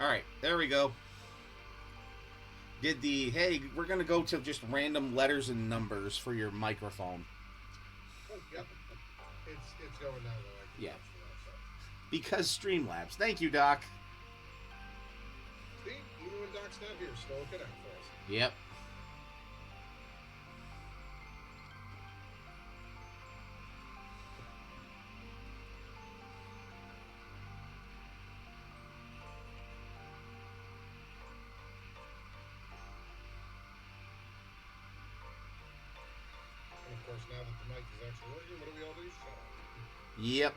All right, there we go. Did the hey? We're gonna go to just random letters and numbers for your microphone. Oh, yep. It's going now though. I can Yeah, vouch for that. So. because Streamlabs. Thank you, Doc. See, even when Doc's not here, still looking out for us. Yep. And of course, now that the mic is actually working, what do we all do? Shut up. Yep.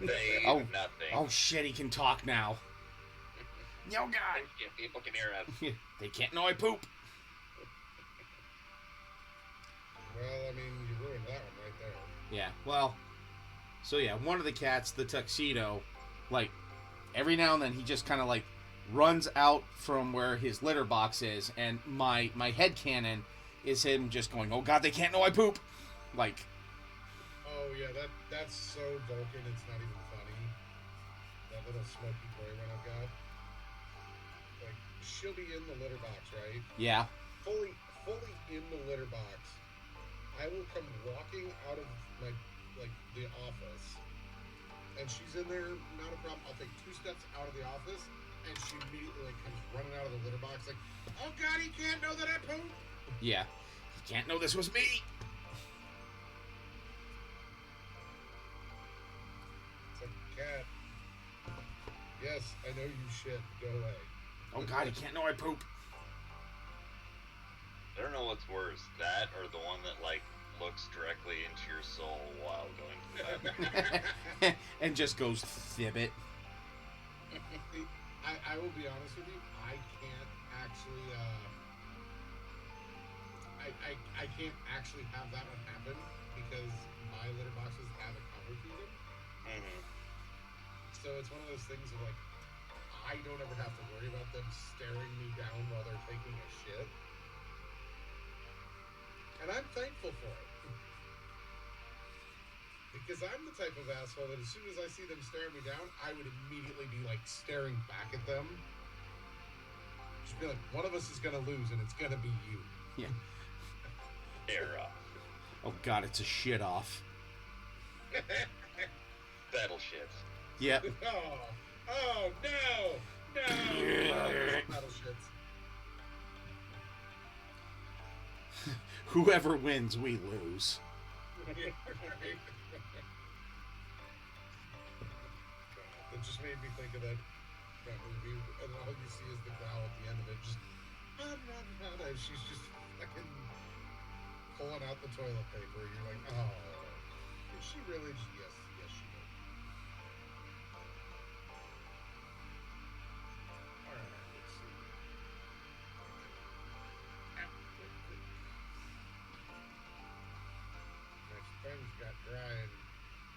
Say Oh. nothing. Oh shit! He can talk now. Yo, God. If people can hear us. They can't know I poop. Well, I mean, you ruined that one right there. Yeah. Well. So yeah, one of the cats, the tuxedo, like every now and then he just kind of like runs out from where his litter box is, and my head cannon is him just going, "Oh God, they can't know I poop." Like, Oh yeah, that's so Vulcan. It's not even funny. That little smoky boy one I've got. Like she'll be in the litter box, right? yeah, Fully in the litter box. I will come walking out of my the office, and she's in there. Not a problem. I'll take 2 steps out of the office, and she immediately comes running out of the litter box, like, "Oh God, he can't know that I poop." yeah. He can't know this was me. It's like, cat. Yes, I know you shit. Go away. Oh God, he can't know I poop. I don't know what's worse, that or the one that like looks directly into your soul while going to the bathroom. And just goes thibbit. I will be honest with you. I can't actually. I can't actually have that one happen because my litter boxes have a cover to them. Mm-hmm. So it's one of those things of like, I don't ever have to worry about them staring me down while they're taking a shit. And I'm thankful for it. Because I'm the type of asshole that as soon as I see them staring me down, I would immediately be like staring back at them. Just be like, one of us is gonna lose and it's gonna be you. Yeah. Era. Oh God, it's a shit off. Battle shit. Yep. Oh no! Battle shits. Whoever wins, we lose. That just made me think of that movie, and all you see is the growl at the end of it. Just, she's just fucking pulling out the toilet paper. You're like, oh, is she really? Yes, she did. All right, let's see. My sponge got dry in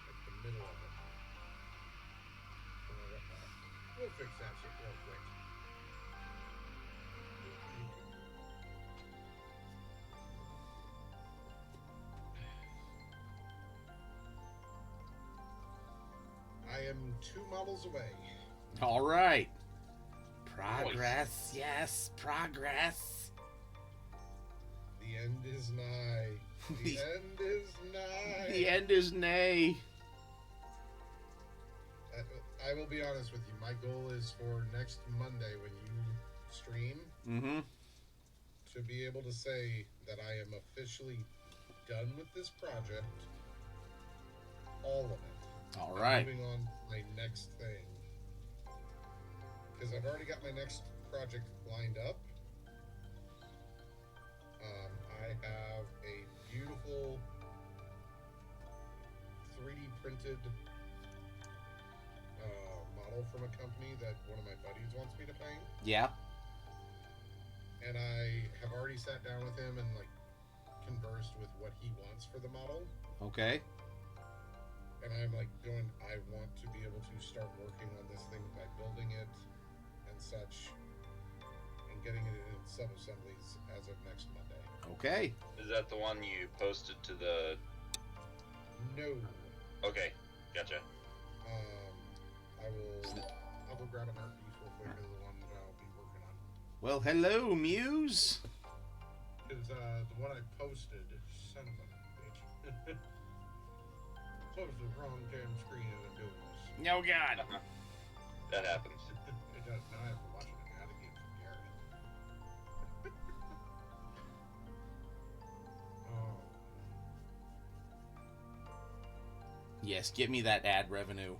like the middle of it. We'll fix that shit real quick. I am 2 models away. All right. Progress, yes, progress. The end is nigh. The end is nigh. The end is nay. I will be honest with you. My goal is for next Monday when you stream to be able to say that I am officially done with this project. All of it. All right. Moving on to my next thing. Because I've already got my next project lined up. I have a beautiful 3D printed model from a company that one of my buddies wants me to paint. Yeah. And I have already sat down with him and like conversed with what he wants for the model. Okay. And I'm like going, I want to be able to start working on this thing by building it and such and getting it in sub-assemblies as of next Monday. Okay. Is that the one you posted to the... No. Okay, gotcha. I'll go grab an art piece real quick of the one Well, hello, Muse. Is the one I posted. Son of a bitch. Close the wrong damn screen and I'm doing this. No, God. That happens. It does. Now I have to watch an ad again from Garrett. Oh. Yes, give me that ad revenue.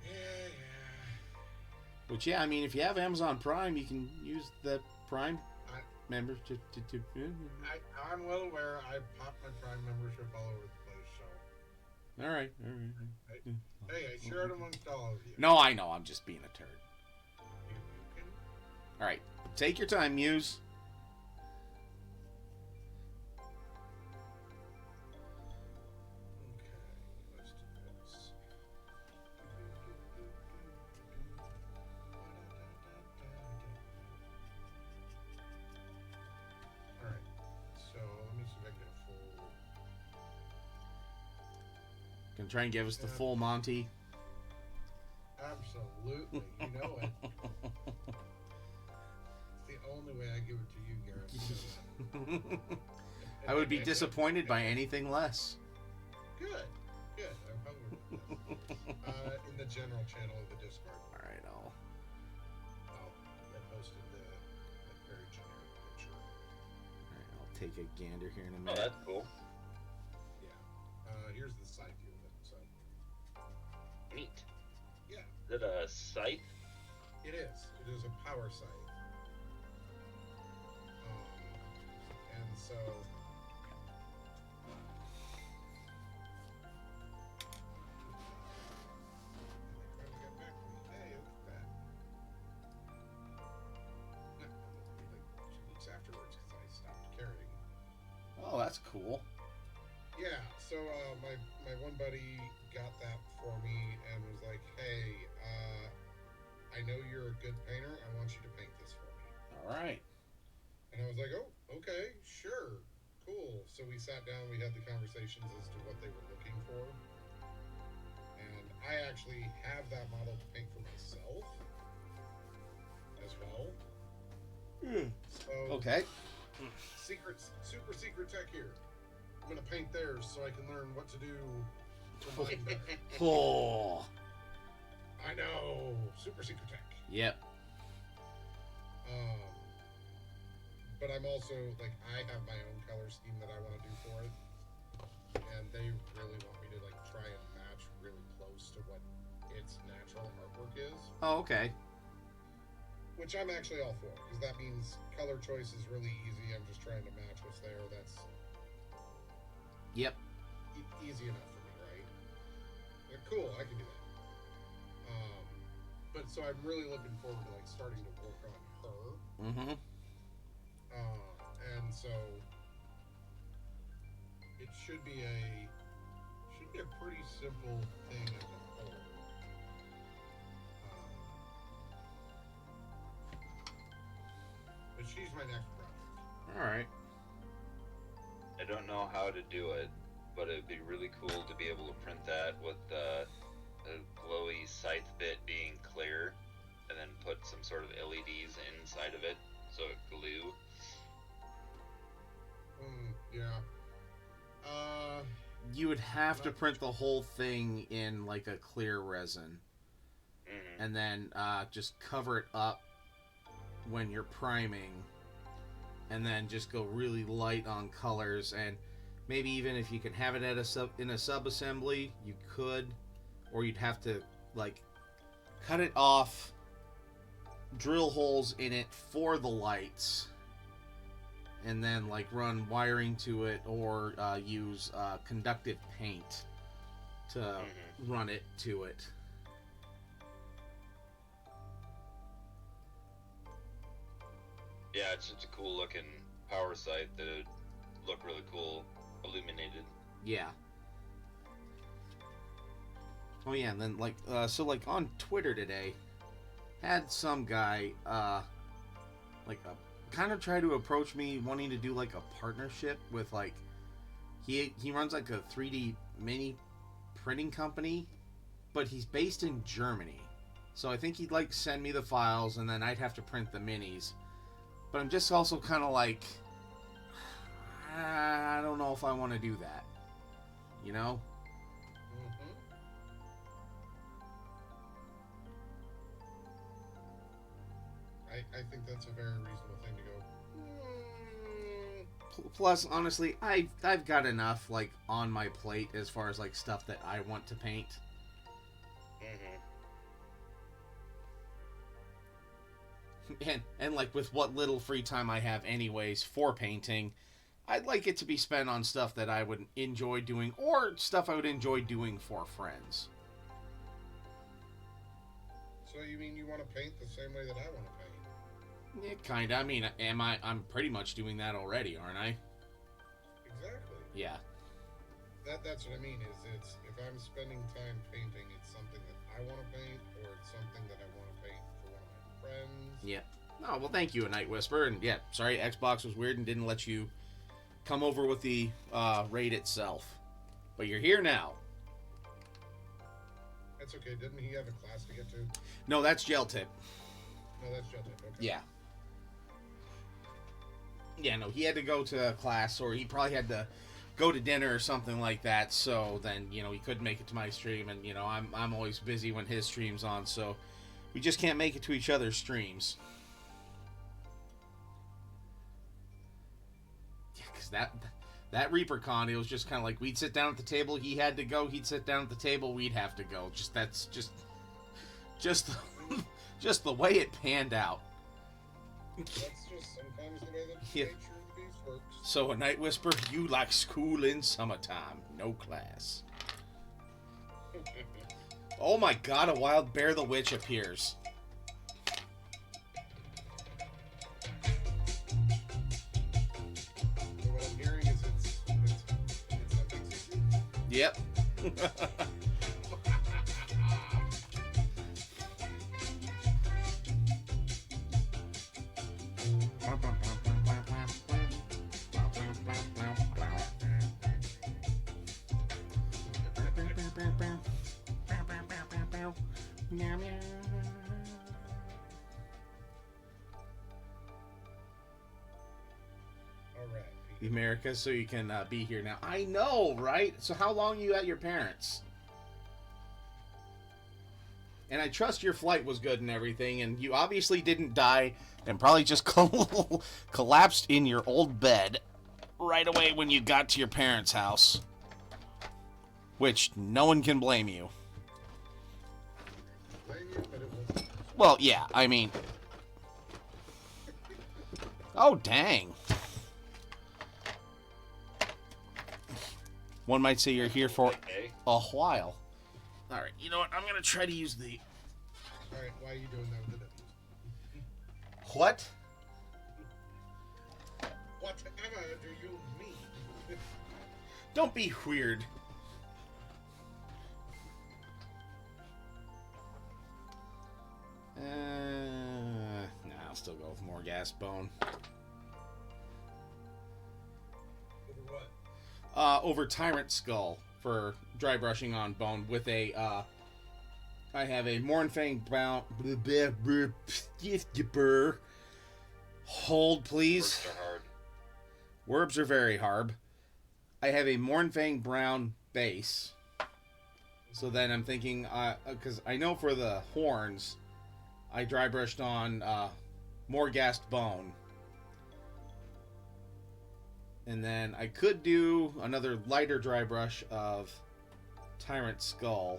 Yeah. Which, yeah, I mean, if you have Amazon Prime, you can use the Prime members to I'm well aware. I popped my Prime membership all over the place, so. All right. Hey, I share it amongst all of you. No, I know. I'm just being a turd. You can. All right. Take your time, Muse. Okay, let's do this. Alright, so let me see if I can get a full. Gonna try and give us the full Monty. Absolutely, you know it. It's the only way I give it to you, Garrett. You know that. I would be disappointed by anything less. Good. I'm hungry with this. In the general channel of the Discord. All right, I posted the very generic picture. I'll take a gander here in a Oh, minute. that's cool. Yeah. Here's the side view of it. So. Neat. Yeah. Is it a scythe? It is. It is a power site. And so. Hey, look at that. Like 2 weeks afterwards because I stopped carrying. Oh, that's cool. Yeah, so my one buddy got that for me and was like, hey, I know you're a good painter. I want you to paint this for me. All right. And I was like, oh, okay, sure, cool. So we sat down, we had the conversations as to what they were looking for. And I actually have that model to paint for myself as well. So, Okay. super secret tech here. I'm gonna paint theirs so I can learn what to do for mine better. Oh. I know, super secret tech. Yep. But I'm also like I have my own color scheme that I want to do for it, and they really want me to like try and match really close to what its natural artwork is. Oh, okay. Which I'm actually all for, because that means color choice is really easy. I'm just trying to match what's there. That's Yep. easy enough for me, right? Like, cool, I can do that. But so I'm really looking forward to like starting to work on her. Mm-hmm. And so it should be a pretty simple thing as a whole. But she's my next project. All right. I don't know how to do it, but it'd be really cool to be able to print that with the glowy scythe bit being clear, and then put some sort of LEDs inside of it, so it glue. Yeah. You would have to print the whole thing in like a clear resin, Mm-hmm. and then just cover it up when you're priming, and then just go really light on colors. And maybe even if you can have it at in a sub assembly, you could, or you'd have to like cut it off, drill holes in it for the lights, and then like run wiring to it, or use conductive paint to run it to it. Yeah, it's just a cool looking power site that would look really cool illuminated. Yeah. Oh yeah, and then like so like on Twitter today, had some guy like kind of try to approach me wanting to do like a partnership with like he runs like a 3D mini printing company, but he's based in Germany. So I think he'd like send me the files, and then I'd have to print the minis. But I'm just also kind of like, I don't know if I want to do that. You know? Mm-hmm. I think that's a very reasonable thing to go. Plus, honestly, I've got enough like on my plate as far as like stuff that I want to paint. And like with what little free time I have anyways for painting, I'd like it to be spent on stuff that I would enjoy doing or stuff I would enjoy doing for friends. So you mean you want to paint the same way that I want to paint? Yeah, kinda. I mean, I'm pretty much doing that already, aren't I? Exactly. Yeah. That's what I mean. Is it's if I'm spending time painting, it's something that I want to paint, or it's something that I want to paint for one of my friends. Yeah. Oh, well, thank you, A Night Whisper. And yeah, sorry Xbox was weird and didn't let you come over with the raid itself. But you're here now. That's okay. Didn't he have a class to get to? No, that's Gel Tip. No, that's just it. Okay. Yeah. Yeah, no, he had to go to class, or he probably had to go to dinner or something like that. So then, he couldn't make it to my stream, and I'm always busy when his stream's on, so we just can't make it to each other's streams. Yeah, because that ReaperCon, it was just kind of like we'd sit down at the table, he had to go, he'd sit down at the table, we'd have to go. That's just the way it panned out. That's just sometimes the way that Yeah. nature of the beast works. So, A Night Whisper, you like school in summertime. No class. Oh my god, a wild bear the witch appears. So what I'm hearing is it's something secret. Yep. All right. Pete. America, so you can be here now. I know, right? So how long are you at your parents'? And I trust your flight was good and everything, and you obviously didn't die and probably just collapsed in your old bed right away when you got to your parents' house. Which no one can blame you. Blame you, but it was. Well, yeah, I mean... Oh, dang. One might say you're here for Okay. a while. Alright, you know what? I'm going to try to use the... All right. Why are you doing that with it? What? Whatever do you mean? Don't be weird. I'll still go with more gas bone. Over what? Over Tyrant Skull for dry brushing on bone with a, I have a Mornfang Brown. Hold, please. Words are hard. Words are very hard. I have a Mornfang Brown base. So then I'm thinking, because I know for the horns, I dry brushed on Morghast Bone. And then I could do another lighter dry brush of Tyrant Skull.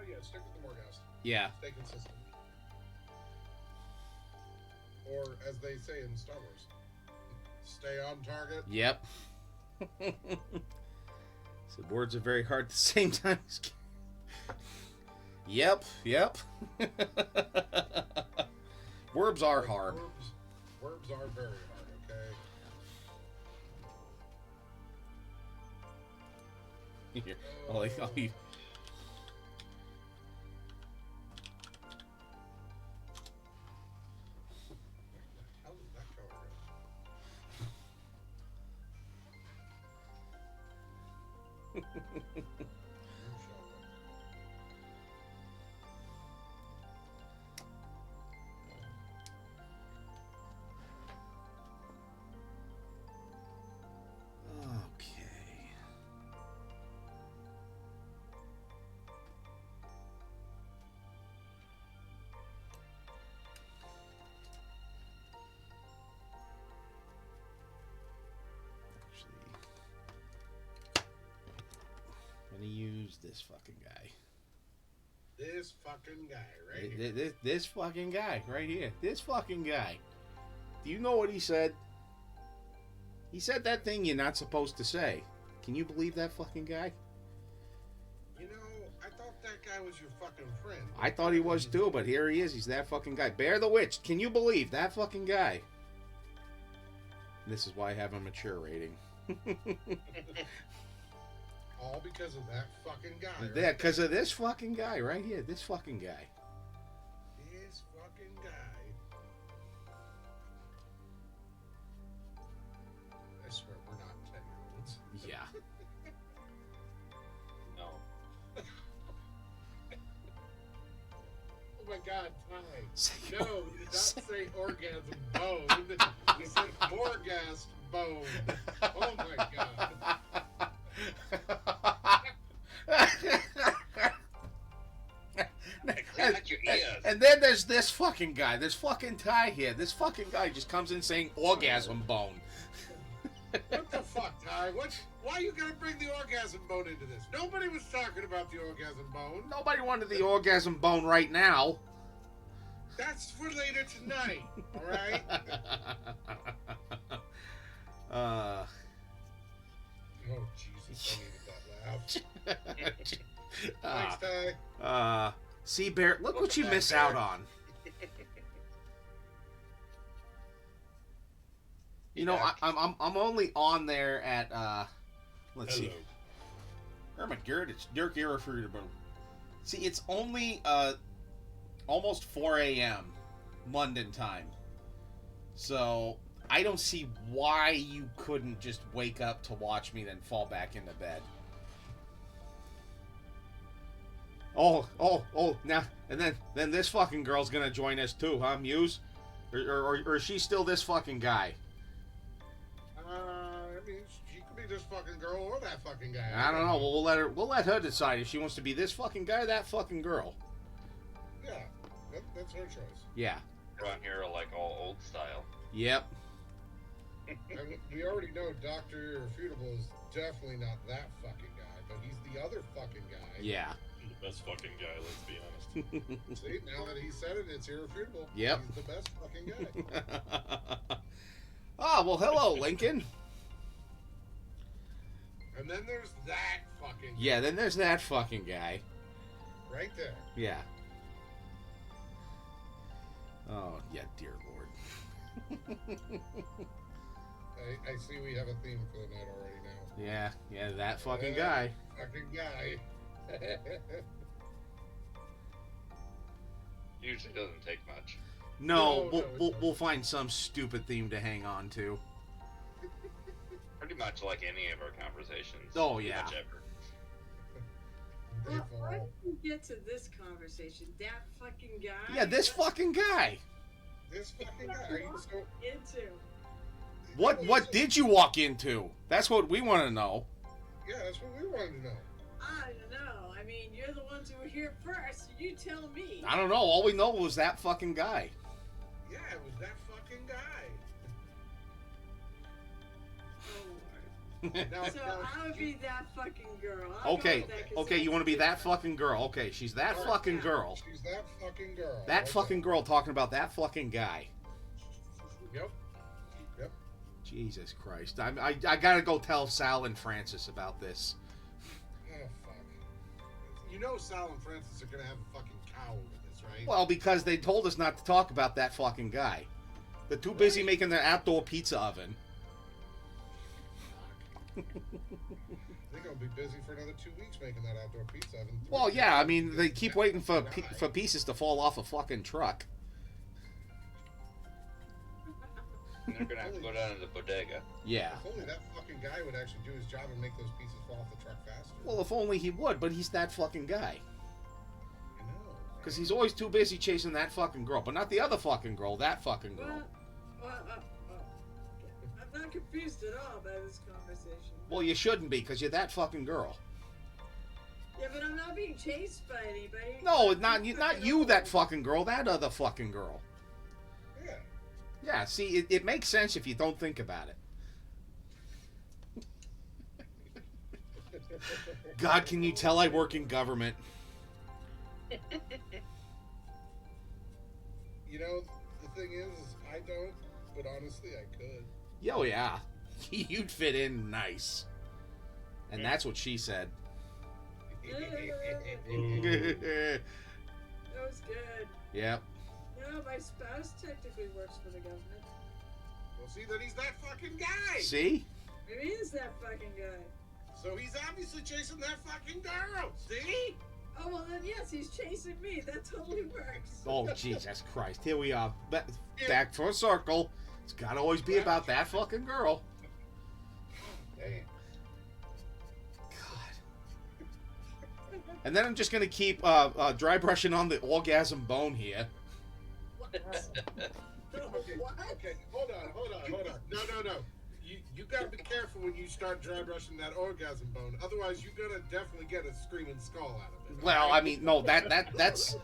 Yeah, stick with the Morghast. Yeah. Stay consistent. Or, as they say in Star Wars, stay on target. Yep. So words are very hard at the same time. Yep. Words are hard. Words are very hard, okay? Here, I'll you. How did that go around? You shall Who's this fucking guy? This fucking guy right here. This fucking guy right here. This fucking guy. Do you know what he said? He said that thing you're not supposed to say. Can you believe that fucking guy? You know, I thought that guy was your fucking friend. I thought he was too, but here he is. He's that fucking guy. Bear the Witch. Can you believe that fucking guy? This is why I have a mature rating. All because of that fucking guy. Right Yeah, because of this fucking guy right here. This fucking guy. This fucking guy. I swear we're not 10-year-olds. Yeah. No. Oh my God, Ty. Say No, you did not say orgasm bone. You said orgasm bone. Oh my God. Clean out your ears. And then there's this fucking guy. This fucking Ty here. This fucking guy just comes in saying orgasm bone. What the fuck, Ty? Why you gotta bring the orgasm bone into this? Nobody was talking about the orgasm bone. Nobody wanted the orgasm bone right now. That's for later tonight, alright? Oh, Jesus, I needed that laugh. Thanks, Ty. See, Bear, look what you miss out on. You know, I'm only on there at let's see. Hermit Gerd, it's Dirk Irrefutable. See, it's only almost 4 a.m. London time. So I don't see why you couldn't just wake up to watch me then fall back into bed. Oh, now and then this fucking girl's gonna join us too, huh, Muse? Or is she still this fucking guy? I mean, she could be this fucking girl or that fucking guy. I don't know. Well, we'll let her decide if she wants to be this fucking guy or that fucking girl. Yeah, that's her choice. Yeah. Around here are like all old style. Yep. And we already know Dr. Irrefutable is definitely not that fucking guy, but he's the other fucking guy. Yeah. The best fucking guy, let's be honest. See, now that he said it, it's irrefutable. Yep. He's the best fucking guy. Ah, well, hello, Lincoln. And then there's that fucking guy. Yeah, then there's that fucking guy. Right there. Yeah. Oh, yeah, dear Lord. I see we have a theme for the night already now. Yeah, that fucking guy. Fucking guy. Usually doesn't take much. No, No, we'll find some stupid theme to hang on to. Pretty much like any of our conversations. Oh, Pretty yeah. much ever. They Well, why fall. did we get to this conversation? That fucking guy? Yeah, this fucking guy. This fucking guy. Are you so... Into. What did you walk into? That's what we want to know. Yeah, that's what we wanted to know. I don't know. I mean, you're the ones who were here first. You tell me. I don't know. All we know was that fucking guy. Yeah, it was that fucking guy. Oh, Lord. Now, So now, I would be that fucking girl. I'll go Okay, with that 'cause okay, you want to be that fucking girl. Okay, she's that Alright, fucking yeah. girl. she's that fucking girl. That Okay. fucking girl talking about that fucking guy. Yep. Jesus Christ. I gotta go tell Sal and Francis about this. Oh, fuck. You know Sal and Francis are gonna have a fucking cow over this, right? Well, because they told us not to talk about that fucking guy. They're too busy making their outdoor pizza oven. Fuck. They're gonna be busy for another 2 weeks making that outdoor pizza oven. Well, yeah, I mean, they keep waiting for pieces to fall off a fucking truck. And they're gonna have to go down to the bodega. Yeah. If only that fucking guy would actually do his job and make those pieces fall off the truck faster. Well, if only he would, but he's that fucking guy. I know. Because he's always too busy chasing that fucking girl. But not the other fucking girl, that fucking girl. I'm not confused at all by this conversation. Well, you shouldn't be, because you're that fucking girl. Yeah, but I'm not being chased by anybody. No, not you, that fucking girl, that other fucking girl. Yeah. Yeah, see, it makes sense if you don't think about it. God, can you tell I work in government? You know, the thing is I don't, but honestly, I could. Yo, yeah. You'd fit in nice. And that's what she said. That was good. Yep. No, my spouse technically works for the government. Well, see, then he's that fucking guy. See? Maybe he is that fucking guy. So he's obviously chasing that fucking girl. See? Oh, well then yes, he's chasing me. That totally works. Oh, Jesus Christ. Here we are. Back for a circle. It's gotta always be about that fucking girl. Damn. God. And then I'm just gonna keep dry brushing on the orgasm bone here. Okay, What? okay, hold on. No. You gotta be careful when you start dry brushing that orgasm bone. Otherwise, you're gonna definitely get a screaming skull out of it. Well, I mean, no, that's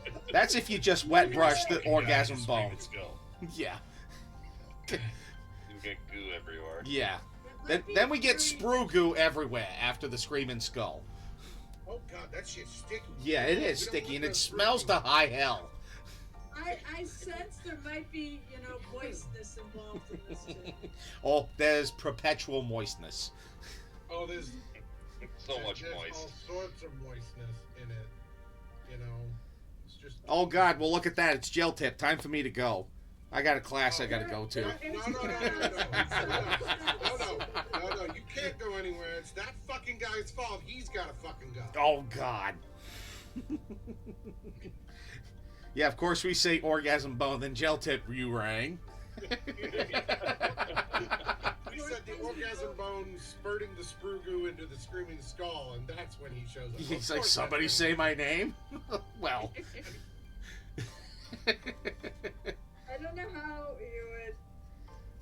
if you just wet brush the orgasm bone. Yeah. You get goo everywhere. Yeah. It might be Then we get very- sprue goo everywhere after the screaming skull. Oh god, that shit's sticky. Yeah, it is We don't sticky want and it that smells to sprue goo. high hell. I sense there might be, moistness involved in this too. Oh, there's perpetual moistness. Oh, there's So much there's moist. all sorts of moistness in it. You know, it's just. Oh God, well look at that. It's gel tip. Time for me to go. I got a class I gotta go to. No. You can't go anywhere. It's that fucking guy's fault. He's got to fucking go. Oh God. Yeah, of course we say orgasm bone, then gel tip you rang. We said the orgasm bone spurting the sprue goo into the screaming skull, and that's when he shows up. He's like, somebody say my name? Well. I don't know how you would.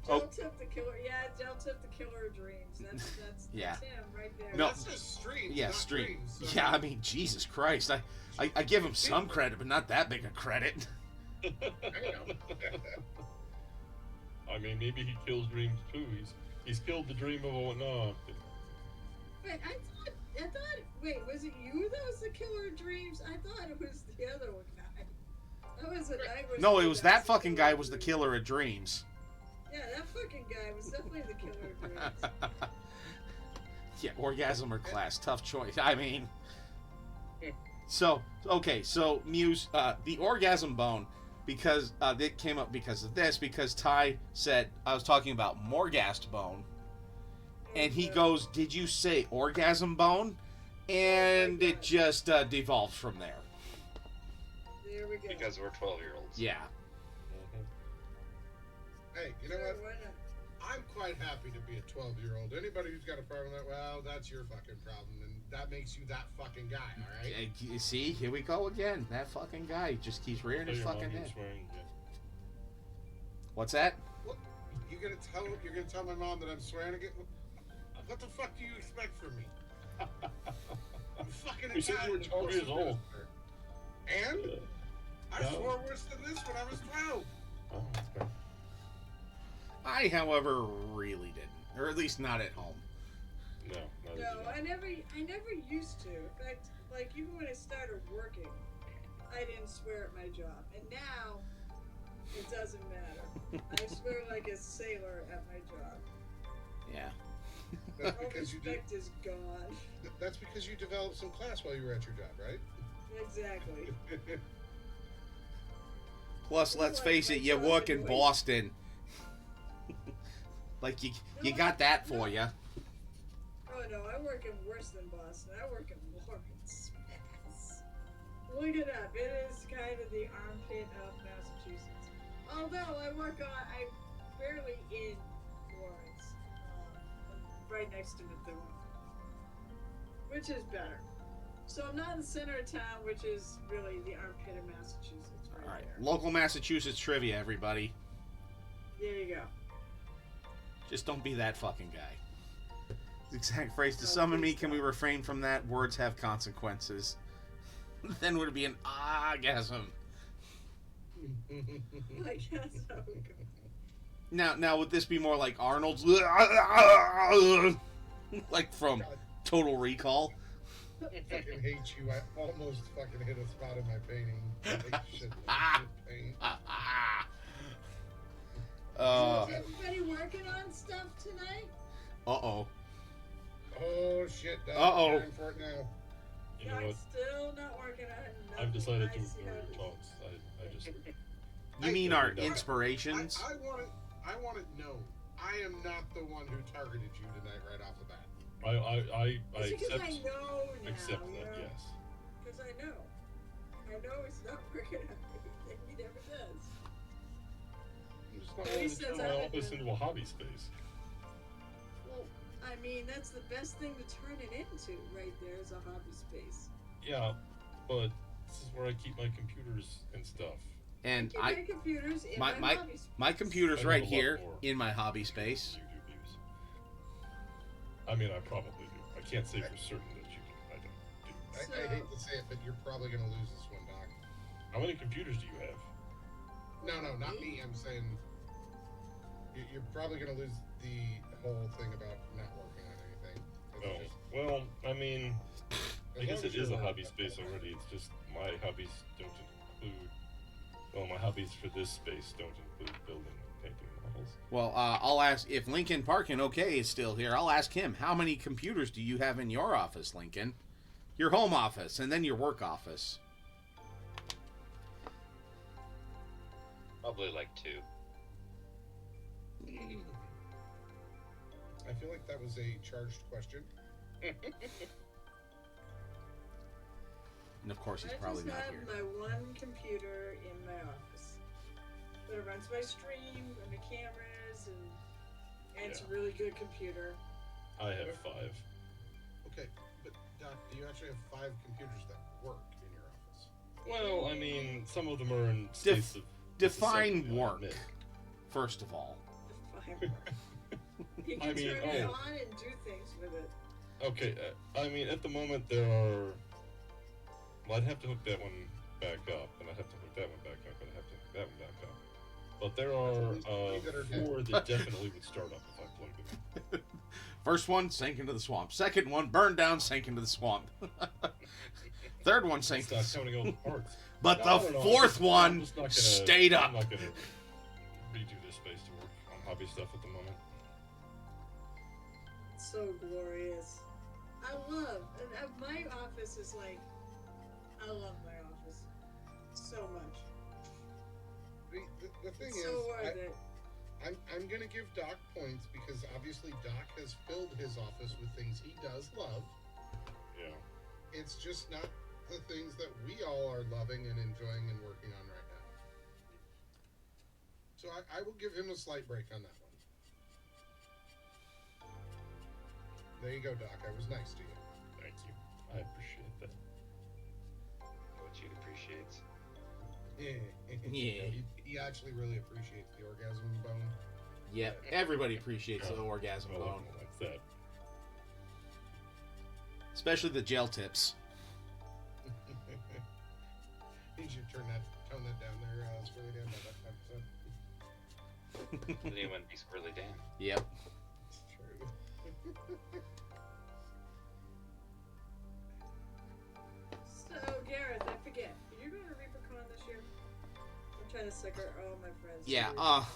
Oh. Gel tip the killer. Yeah, gel tip the killer of dreams. That's Yeah. him right there. No. That's just streams. Yeah, not stream. dreams, so- Yeah, I mean, Jesus Christ. I give him some credit, but not that big a credit. Damn. I mean, maybe he kills dreams too. He's killed the dream of a no. Wait, I thought. Wait, was it you that was the killer of dreams? I thought it was the other one guy. That was it. No, it was that fucking guy was the killer of dreams. Yeah, that fucking guy was definitely the killer of dreams. Yeah, orgasm or class, tough choice. I mean, so okay, so Muse, the orgasm bone, because it came up because of this, because Ty said I was talking about Morgast bone, and he goes, "Did you say orgasm bone?" And it just devolved from there. There we go. Because we're 12-year-olds. Yeah. Hey, you know Sure, what? why not? I'm quite happy to be a 12-year-old. Anybody who's got a problem with that, well, that's your fucking problem, and that makes you that fucking guy, all right? You see, here we go again. That fucking guy just keeps rearing his fucking head. What's that? What? You're gonna tell my mom that I'm swearing again? What the fuck do you expect from me? I'm fucking You said you were Italian, 12 years bullshit old. minister. And I No. swore worse than this when I was 12. Oh, that's fair. I, however, really didn't, or at least not at home. No, not No, as I never used to. In fact, like even when I started working, I didn't swear at my job, and now it doesn't matter. I swear like a sailor at my job. Yeah. That's All because you did. respect is gone. That's because you developed some class while you were at your job, right? Exactly. Plus, let's face it, you work in Boston. Like you got that for you. Oh no, I work in worse than Boston. I work in Lawrence, Mass. Look it up. It is kind of the armpit of Massachusetts. Although I'm barely in Lawrence. I'm right next to Methuen, which is better. So I'm not in the center of town, which is really the armpit of Massachusetts, right All right, there. local Massachusetts trivia, everybody. There you go. Just don't be that fucking guy. The exact phrase, to summon me, can we refrain from that? Words have consequences. Then would it be an orgasm? I guess so. Now would this be more like Arnold's, like from Total Recall? fucking hate you. I almost fucking hit a spot in my painting. I hate shit paint. So is everybody working on stuff tonight? Uh-oh. Oh shit, Doc. Uh-oh. Time for it now. You know I'm what? still not working on nothing. I've decided to I see ignore how your it is. talks. I just You mean our I- inspirations? I want to know. I am not the one who targeted you tonight right off the bat. I It's because I accept know now. accept you that, know? yes. Because I know. I know it's not working out. He never does. I'm just not At willing least to turn that's my how I office do it. into a hobby space. Well, I mean, that's the best thing to turn it into right there is a hobby space. Yeah, but this is where I keep my computers and stuff. And Keep my computers in my- my hobby space. my computer's I have right a lot here more in my hobby space. You do use. I mean, I probably do. I can't say for certain that you can. I don't do. I hate to say it, but you're probably going to lose this one, Doc. How many computers do you have? No, not me. I'm saying you're probably going to lose the whole thing about not working on anything. It's Oh, just- well, I mean, as I guess long as it is you're a hobby working, space that's fine. already. It's just my hobbies don't include. Well, my hobbies for this space don't include building and painting models. Well, I'll ask if Lincoln Parkin OK is still here. I'll ask him, how many computers do you have in your office, Lincoln? Your home office and then your work office. Probably like 2. I feel like that was a charged question. And of course, he's I probably just not have here. my one computer in my office that runs my stream and the cameras, and it's a really good computer. I have 5. Okay, but Doc, do you actually have 5 computers that work in your office? Well, I mean, some of them are in states of Define necessity, I work, admit. first of all. Fine work. You I can mean, turn it oh. on and do things with it. Okay, I mean, at the moment there are. Well, I'd have to hook that one back up, and I'd have to hook that one back up, and I'd have to hook that one back up. But there are least 3 that are dead. 4 that definitely would start up if I plugged them in. First one, sank into the swamp. Second one, burned down, sank into the swamp. Third one, sank It's into the not swamp. counting all the parts. But No, the no, fourth I'm one just not gonna- stayed up. I'm not gonna redo this space to work on hobby stuff at the moment. It's so glorious. I love, and my office is like, I love my office so much. The thing It's is, so worth it. I'm gonna give Doc points because obviously Doc has filled his office with things he does love. Yeah. It's just not the things that we all are loving and enjoying and working on right now. So I will give him a slight break on that one. There you go, Doc. I was nice to you. Thank you. I appreciate that. What you appreciates. Yeah. Yeah. He actually really appreciates the orgasm bone. Yep, everybody appreciates the orgasm I bone. like that. Especially the gel tips. You should tone that down there, Squirrely Dan, by that 5%. Anyone be Squirrely Dan? Yep. It's true. So, Gareth, I forget. Are you going to ReaperCon this year? I'm trying to sucker all my friends. to Yeah. ReaperCon this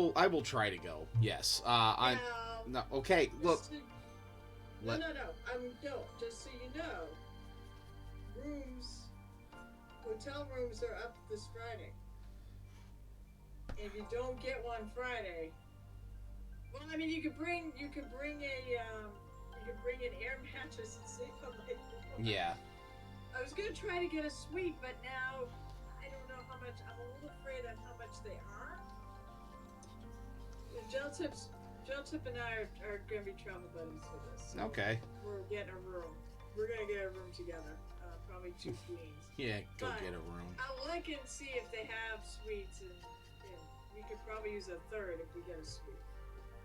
year. I will try to go. Yes. I. Now, No. Okay. Look. just to- Let- No. No, just so you know, hotel rooms are up this Friday. If you don't get one Friday, well, I mean, you could bring an air mattress and sleep on my floor. Yeah. I was gonna try to get a suite, but now I don't know how much. I'm a little afraid on how much they are. Gel Tip and I are gonna be travel buddies for this. So Okay. we're getting a room. We're gonna get a room together. Probably 2 queens. Yeah. Go But get a room. I'll look and see if they have suites, and we could probably use a third if we get a suite.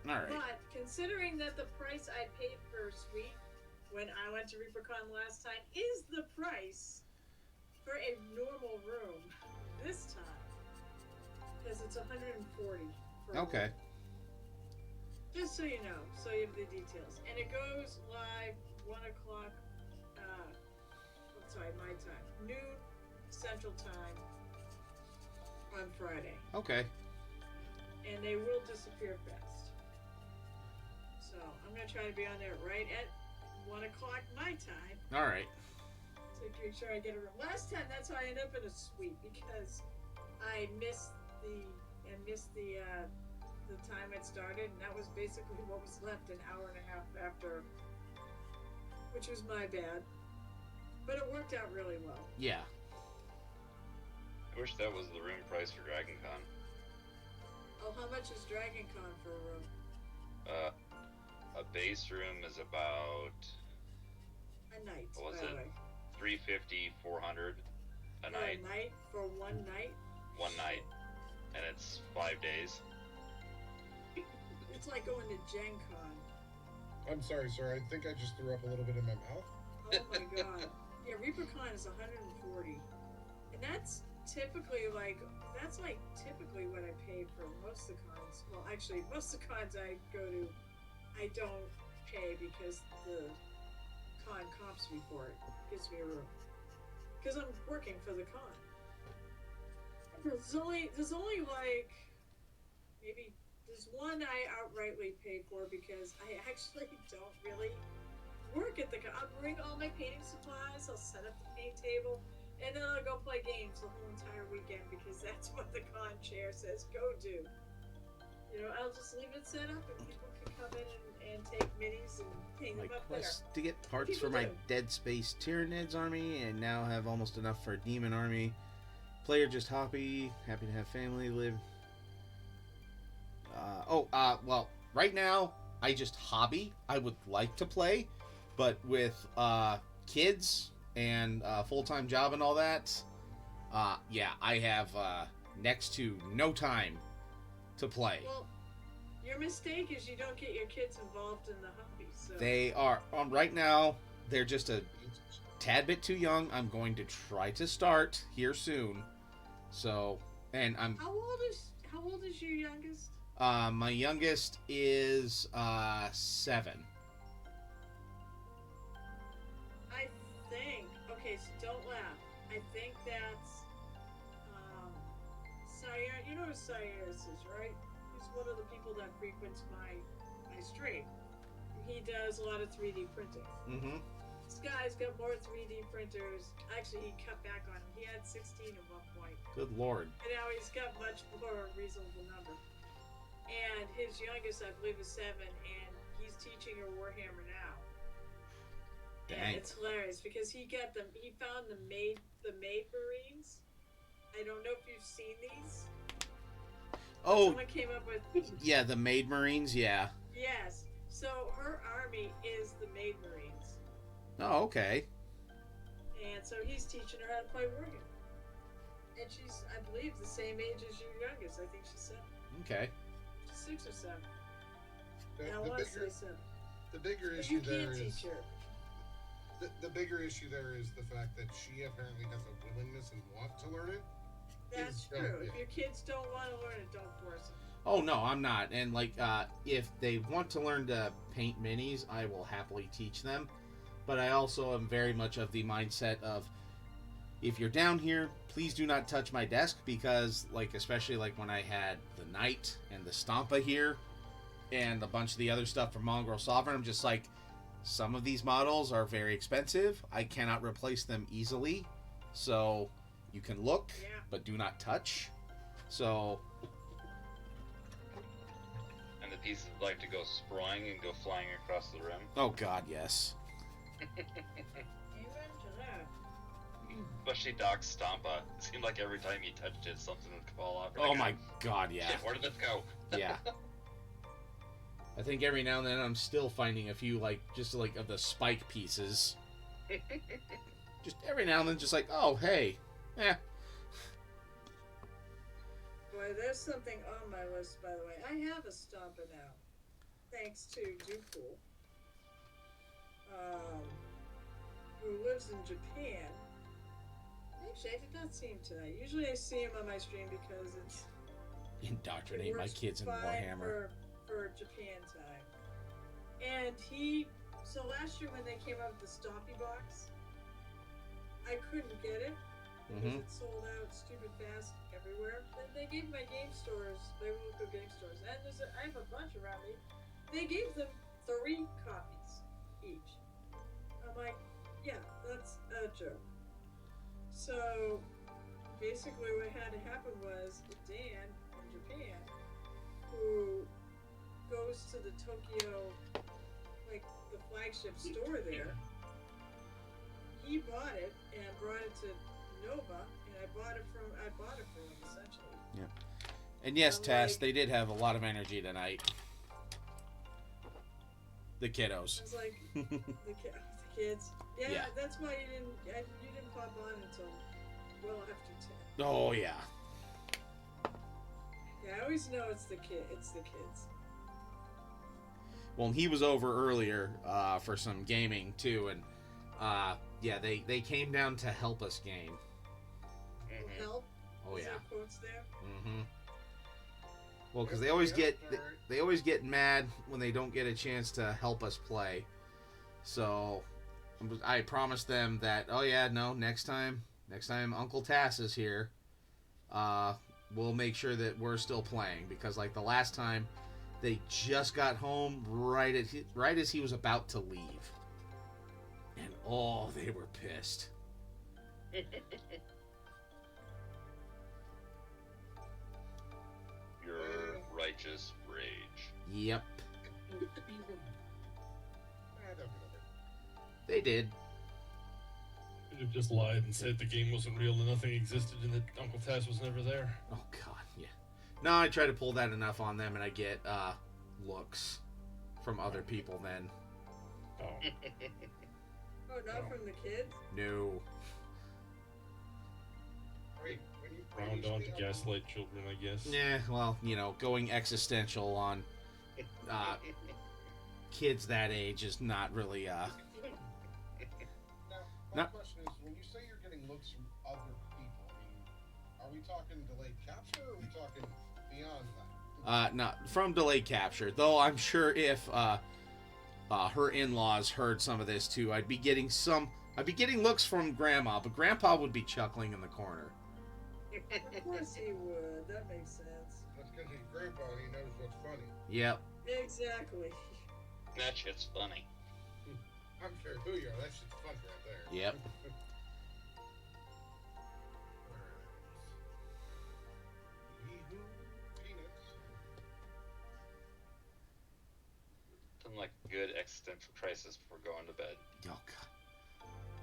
All right. But considering that the price I paid for a suite when I went to ReaperCon last time is the price for a normal room this time, because it's $140. For a Okay. room. Just so you know, so you have the details, and it goes live 1 o'clock sorry, my time, noon Central Time on Friday. Okay. And they will disappear fast. So I'm gonna try to be on there right at 1 o'clock my time. All right. To make sure I get a room. Last time, that's how I ended up in a suite because I missed the time it started, and that was basically what was left an hour and a half after, which was my bad. But it worked out really well. Yeah. I wish that was the room price for Dragon Con. Oh, how much is Dragon Con for a room? A base room is about A night, What was by it? the way. 350, 400 a For night, a night? For one night? one night, and it's 5 days. It's like going to Gen Con. I'm sorry, sir. I think I just threw up a little bit in my mouth. Oh my god. Yeah, ReaperCon is 140. And that's typically typically what I pay for most of the cons. Well, actually, most of the cons I go to, I don't pay because the con comps me for it. Gives me a room. Because I'm working for the con. There's only like, maybe, there's one I outrightly pay for because I actually don't really work at the con. I'll bring all my painting supplies, I'll set up the paint table, and then I'll go play games the whole entire weekend because that's what the con chair says go do. You know, I'll just leave it set up and people can come in and take minis and hang My them up there. quest to get parts People for my do. Dead Space Tyranids army, and now have almost enough for a Demon army. Player just happy to have family live. Well, right now I just hobby. I would like to play, but with kids and full-time job and all that, yeah, I have next to no time to play. Well, your mistake is you don't get your kids involved in the hobby. So They are right now. They're just a tad bit too young. I'm going to try to start here soon. So, and I'm. How old is your youngest? My youngest is 7. I think. Okay, so don't laugh. I think that's Sire. You know who Cyrus is, right? He's one of the people that frequents my stream. He does a lot of 3D printing. Mm-hmm. This guy's got more 3D printers. Actually, he cut back on them. He had 16 at one point, Good Lord. and now he's got much more reasonable number. And his youngest, I believe, is 7, and he's teaching her Warhammer now. Dang. Yeah, it's hilarious because he found the maid Marines. I don't know if you've seen these. Oh, Someone came up with yeah, the Maid Marines. Yeah. yes. So her army is the maid Marines, Oh, okay. and so he's teaching her how to play Warhammer. And she's, I believe, the same age as your youngest. I think she's 7. Okay. She's 6 or 7. The, I the want to say bigger, 7. the bigger But issue you there can't is teach her. the bigger issue there is the fact that she apparently has a willingness and want to learn it. That's Oh, true. yeah. If your kids don't want to learn it, don't force them. Oh no, I'm not. And like, if they want to learn to paint minis, I will happily teach them. But I also am very much of the mindset of, if you're down here, please do not touch my desk, because, like, especially like when I had the Knight and the Stampa here, and a bunch of the other stuff from Mongrel Sovereign, I'm just like, some of these models are very expensive. I cannot replace them easily, so you can look, Yeah. but do not touch. So, And the pieces like to go sprawling and go flying across the room. oh god, yes. Amen to that. Especially Doc's Stampa. It seemed like every time you touched it, something would fall off. You're Oh like, my god, yeah. Shit, where did this go? Yeah. I think every now and then I'm still finding a few, like, just like of the spike pieces. Just every now and then, just like, oh, hey. Eh. Boy, there's something on my list, by the way. I have a Stompa now, thanks to Dooku, who lives in Japan. Actually, I did not see him tonight. Usually I see him on my stream because it's Indoctrinate my works kids in fine Warhammer. for Japan time. And so last year when they came out with the Stompy box, I couldn't get it because Mhm. it sold out stupid fast everywhere. Then they gave my game stores, my local game stores, and I have a bunch around me. They gave them 3 copies each. I'm like, yeah, that's a joke. So basically, what had to happen was Dan from Japan, who goes to the Tokyo, like the flagship store there, he bought it and brought it to Nova, and I bought it from him essentially. And yes, I'm Tess, like- they did have a lot of energy tonight. The I kiddos. was like, the kids. Yeah, Yeah. that's why you didn't pop on until well after 10. Oh yeah. Yeah, I always know it's the kids. Well, he was over earlier for some gaming too, and yeah, they came down to help us game. Help. Oh Is yeah. there quotes there? Mm-hmm. Well, because they always get mad when they don't get a chance to help us play. So I promised them that. Oh yeah, no, next time Uncle Tass is here, we'll make sure that we're still playing, because like the last time, they just got home right as he was about to leave, and oh, they were pissed. Your righteous rage. Yep, I don't know. they did. Could have just lied and said the game wasn't real and nothing existed and that Uncle Tass was never there. Oh god, yeah. No, I try to pull that enough on them, and I get looks from other people. Then Oh. Oh, not from the kids? no. Wait, when you Round on to gaslight children, I guess. Yeah, well, going existential on kids that age is not really Now, my No. question is, when you say you're getting looks from other people, I mean, are we talking delayed capture, or are we talking beyond that? not from delayed capture. Though I'm sure if her in-laws heard some of this too, I'd be getting looks from Grandma, but Grandpa would be chuckling in the corner. Of course he would. That makes sense. That's because he's grandpa and he knows what's funny. Yep. Exactly. That shit's funny. I don't care who you are, that shit's funny right there. Yep. Yee-hoo, peanuts. Something like a good existential crisis before going to bed. Oh god.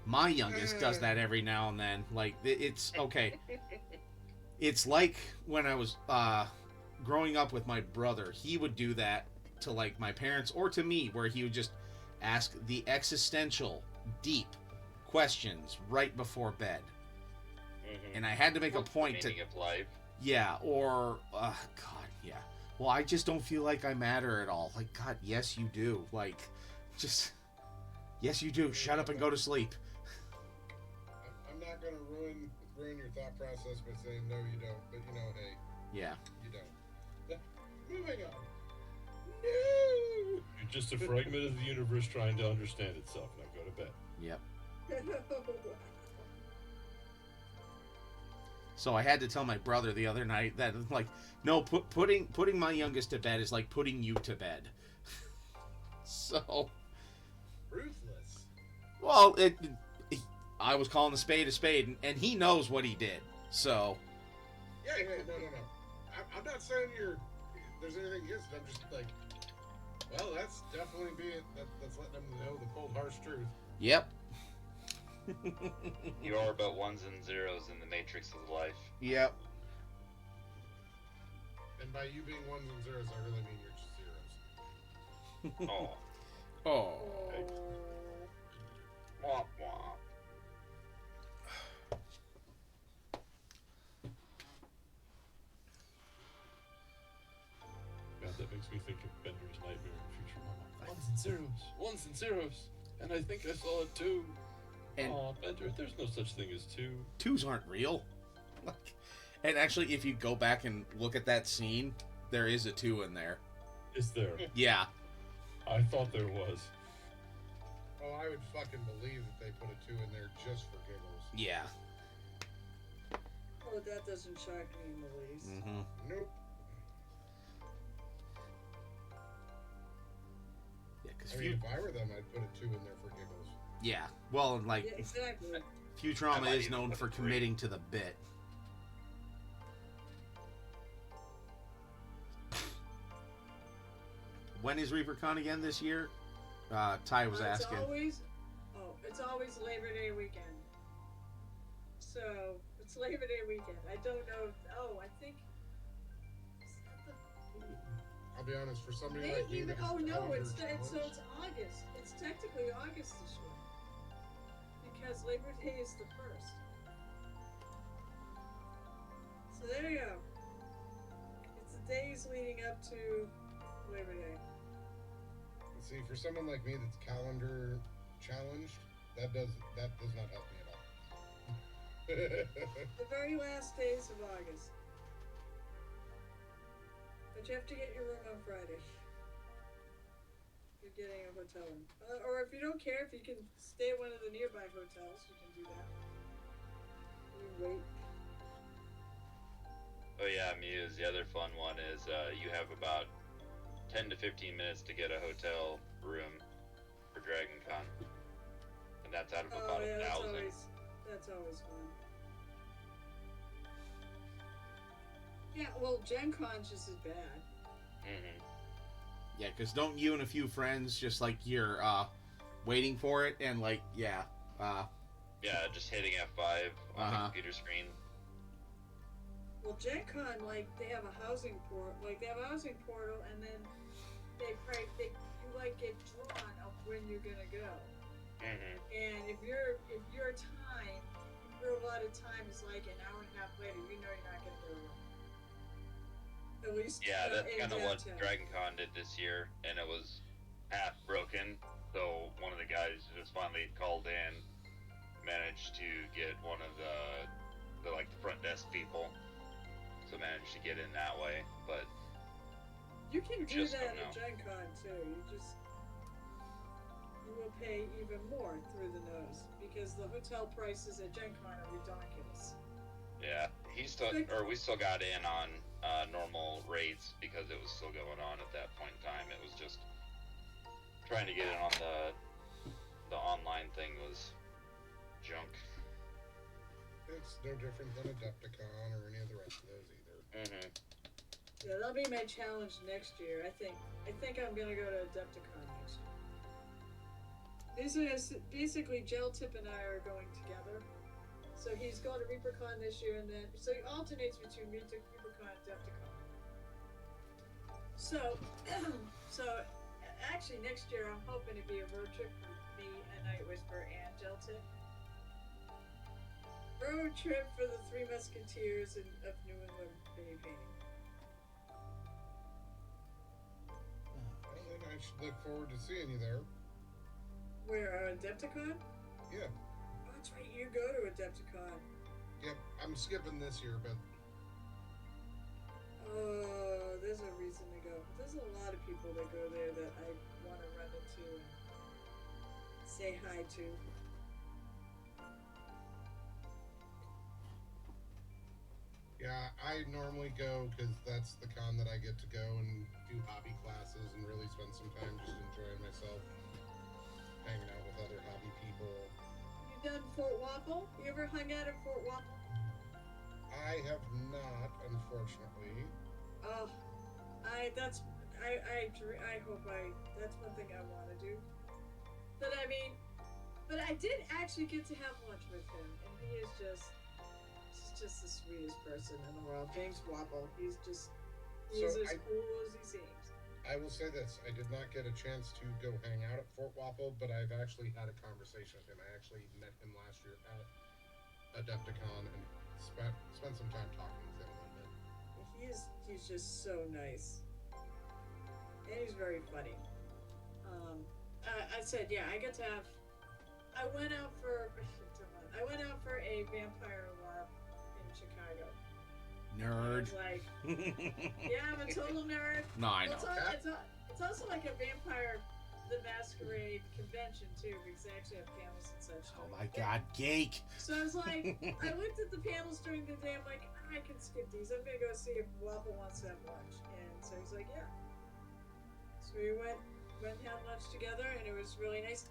My youngest does that every now and then. Like it's okay. It's like when I was growing up with my brother. He would do that to like my parents or to me, where he would just ask the existential, deep questions right before bed. And I had to make a What's the point to, meaning of life? yeah, or God, yeah. Well, I just don't feel like I matter at all. Like, God, yes, you do. Like, just, yes, you do. Shut up and go to sleep. I'm not gonna ruin your thought process by saying no, you don't. But hey, Yeah. you don't. Moving on. No. You're just a fragment of the universe trying to understand itself. Now go to bed. Yep. So I had to tell my brother the other night that, like, no, putting my youngest to bed is like putting you to bed. So, Ruthless. well, I was calling a spade, and he knows what he did. So, Yeah, no. I'm not saying there's anything against it. I'm just like, well, that's definitely that's letting them know the cold, harsh truth. yep. You are about ones and zeros in the matrix of life. Yep. And by you being ones and zeros, I really mean you're just zeros. Oh. Oh. Womp womp. God, that makes me think of Bender's nightmare in Futurama. Ones and zeros, and I think I saw it too. And Aw, Bender, there's no such thing as two. twos aren't real. Like, and actually, if you go back and look at that scene, there is a 2 in there. Is there? Yeah. I thought there was. Oh, I would fucking believe that they put a 2 in there just for giggles. Yeah. Oh, that doesn't shock me in the least. Mm-hmm. Nope. Yeah, because I mean, if I were them, I'd put a 2 in there for giggles. Yeah. Well, and like, Yeah, exactly. Futurama might is even known put for a 3. committing to the bit. When is ReaperCon again this year? Ty was asking. It's always Labor Day weekend. So it's Labor Day weekend. I don't know. I think. I'll be honest, for somebody May like me, even. that is Oh no! calendar It's challenged, August. It's technically August this year because Labor Day is the 1st. So there you go. It's the days leading up to Labor Day. See, for someone like me that's calendar challenged, that does not help me at all. The very last days of August. But you have to get your room on Friday. You're getting a hotel room. Or if you don't care, if you can stay at one of the nearby hotels, you can do that. You wait. Oh yeah, Muse. The other fun one is you have about 10 to 15 minutes to get a hotel room for Dragon Con. And that's out of about 1,000. That's always fun. Yeah, well, Gen Con's just as bad. Mm-hmm. Yeah, because don't you and a few friends just like you're waiting for it and like yeah. Yeah, just hitting F5 on the computer screen. Well, Gen Con, like, they have a housing portal, and then you get drawn of when you're gonna go. Mm-hmm. And if your allotted time is like an hour and a half later, you know you're not gonna go. At least Yeah, that's in kind of what downtown. Dragon Con did this year, and it was half broken. So one of the guys just finally called in, managed to get one of the front desk people, so managed to get in that way. But You can do just that don't at know. Gen Con too. You will pay even more through the nose because the hotel prices at Gen Con are ridiculous. yeah, we still got in on normal rates because it was still going on at that point in time. It was just trying to get in on the online thing was junk. It's no different than Adepticon or any of the rest of those either. Mm-hmm. Yeah, that'll be my challenge next year. I think I'm gonna go to Adepticon next year. Basically, Gel Tip and I are going together. So he's going to ReaperCon this year, and then so he alternates between ReaperCon and Adepticon. So actually next year I'm hoping to be a road trip with me and Night Whisper and Gel Tip. Road trip for the Three Musketeers of New England mini painting. Well, then I should look forward to seeing you there. Where, Adepticon? Yeah. Oh, that's right, you go to Adepticon. Yep, I'm skipping this year, but Oh, there's a reason to go. There's a lot of people that go there that I want to run into and say hi to. yeah, I normally go because that's the con that I get to go and do hobby classes and really spend some time just enjoying myself, hanging out with other hobby people. You done Fort Wapple? You ever hung out at Fort Wapple? I have not, unfortunately. Oh, that's one thing I want to do. But I did actually get to have lunch with him, and he's just the sweetest person in the world. James Wapple. He's as cool as he seems. I will say this: I did not get a chance to go hang out at Fort Wapple, but I've actually had a conversation with him. I actually met him last year at Adepticon and spent some time talking with him a little bit. He's just so nice, and he's very funny. I said, yeah, I went out for a vampire LARP in Chicago. Nerd. Like, yeah, I'm a total nerd. No, I know. It's also like a vampire the masquerade convention too, because they actually have panels and such. Oh my God, geek! So I was like, I looked at the panels during the day. I'm like, I can skip these. I'm gonna go see if Waffle wants to have lunch. And so he's like, yeah. So we went and had lunch together, and it was really nice.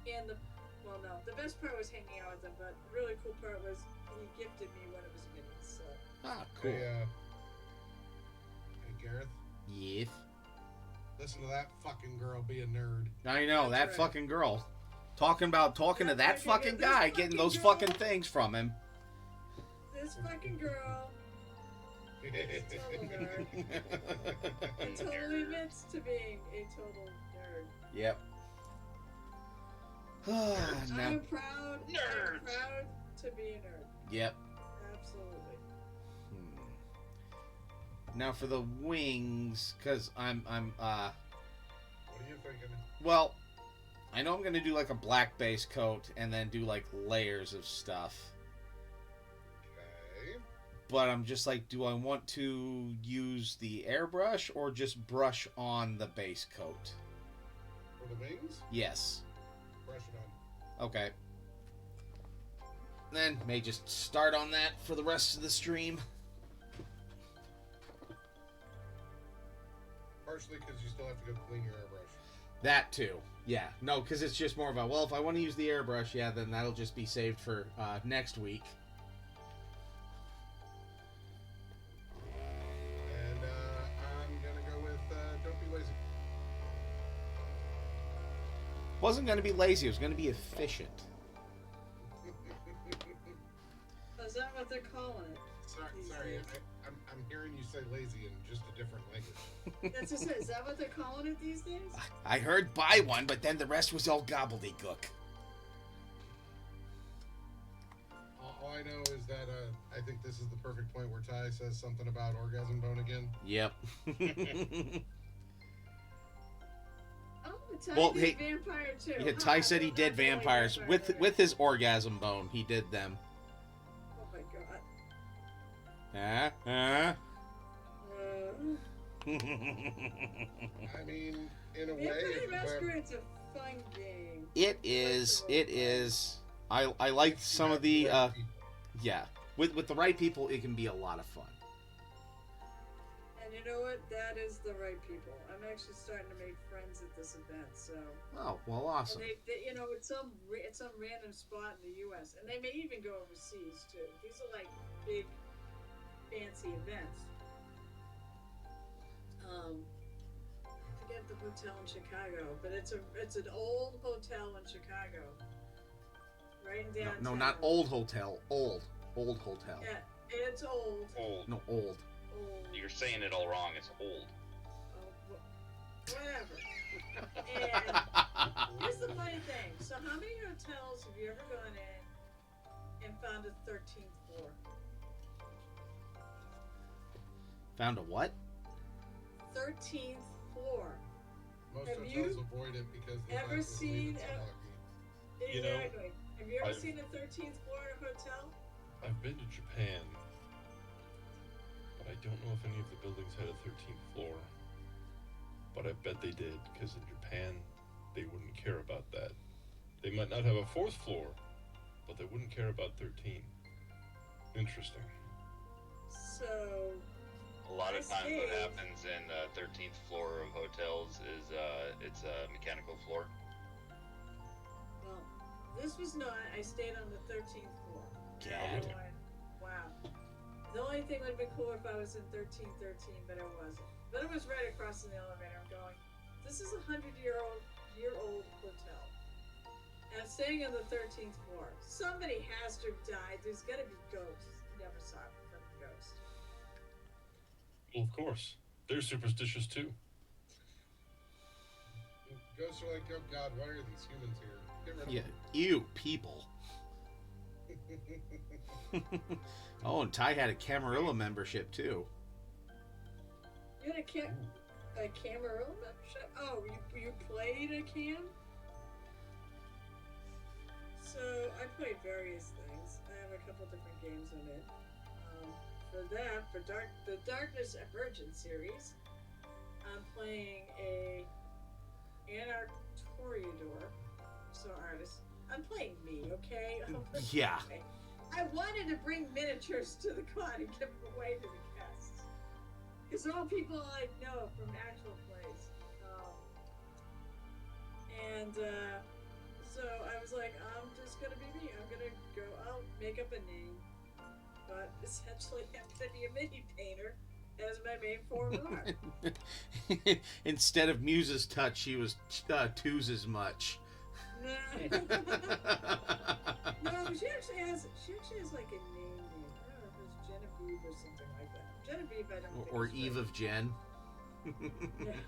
And the best part was hanging out with him, but the really cool part was he gifted me one of his minis. So. Ah, cool. Hey, Gareth, Yes. listen to that fucking girl be a nerd. I know, That's that right. fucking girl. Talking to That that fucking fucking- this guy, fucking getting those girl. fucking things from him. This fucking girl is a total nerd. It totally admits to being a total nerd. Yep. now, I'm proud. I'm Nerds. proud to be a nerd. yep. Absolutely. Now for the wings, because I'm What are you thinking? well, I know I'm gonna do like a black base coat and then do like layers of stuff. Okay. But I'm just like, do I want to use the airbrush or just brush on the base coat? For the wings, Yes. brush it on. Okay. Then may just start on that for the rest of the stream. Partially because you still have to go clean your airbrush. That too. Yeah. No, because it's just more of a, well, if I want to use the airbrush, yeah, then that'll just be saved for next week. And I'm gonna go with don't be lazy. Wasn't going to be lazy. It was going to be efficient. Is that what they're calling it? Sorry, I'm hearing you say lazy in just a different language. That's just it. Is that what they're calling it these days? I heard buy one, but then the rest was all gobbledygook. All I know is that I think this is the perfect point where Ty says something about orgasm bone again. Yep. Oh, Ty Well, did hey, vampire too. Yeah, Huh, Ty said I he love did that boy, vampires vampire. with his orgasm bone. He did them. Oh my god. I mean, in a way, Vampire if Masquerade's a fun game. It is. It is. I like some of the yeah. With the right people, it can be a lot of fun. And you know what? That is the right people. I'm actually starting to make friends at this event. So. Oh well, awesome. And they you know, it's some random spot in the U.S. and they may even go overseas too. These are like big, fancy events. I forget the hotel in Chicago, but it's an old hotel in Chicago, right in downtown. No, not old hotel. Old hotel. Yeah, it's old. Old. No, old. Old. You're saying it all wrong. It's old. Whatever. And here's the funny thing. So how many hotels have you ever gone in and found a 13th floor? Found a what? 13th floor. most Have hotels you avoid it because the ever fact that seen it's a- unlucky. You know, Exactly. Have you ever I've- seen a 13th floor in a hotel? I've been to Japan, but I don't know if any of the buildings had a 13th floor. But I bet they did, because in Japan, they wouldn't care about that. They might not have a 4th floor, but they wouldn't care about 13. Interesting. So, A lot of I times, what see. happens in 13th floor of hotels is it's a mechanical floor. well, this was not. I stayed on the 13th floor. Get And it. I went, wow. The only thing would have been cooler if I was in 1313, but I wasn't. But it was right across in the elevator. I'm going, this is a 100-year-old hotel. And I'm staying on the 13th floor. Somebody has to have died. There's got to be ghosts. Never saw a fucking ghost. Well, of course. They're superstitious too. Ghosts are like, oh god, why are these humans here? Get rid of Yeah. them. Ew, people. Oh, and Ty had a Camarilla membership too. You had a Camarilla membership? Oh, you played a cam? So, I played various things. I have a couple different games in it. For the Darkness Emergent series, I'm playing a Yeah. I wanted to bring miniatures to the con and give them away to the guests. Because they're all people I know from actual plays. So I was like, I'm just going to be me. I'm going to go, I'll make up a name. But essentially, I'm going to be a mini painter as my main form of art. Instead of Muse's touch, she was Two's much. No, she actually has like a name. I don't know if it's Genevieve or something like that. Genevieve, I don't think. Or is Eve right. of Jen. Yeah.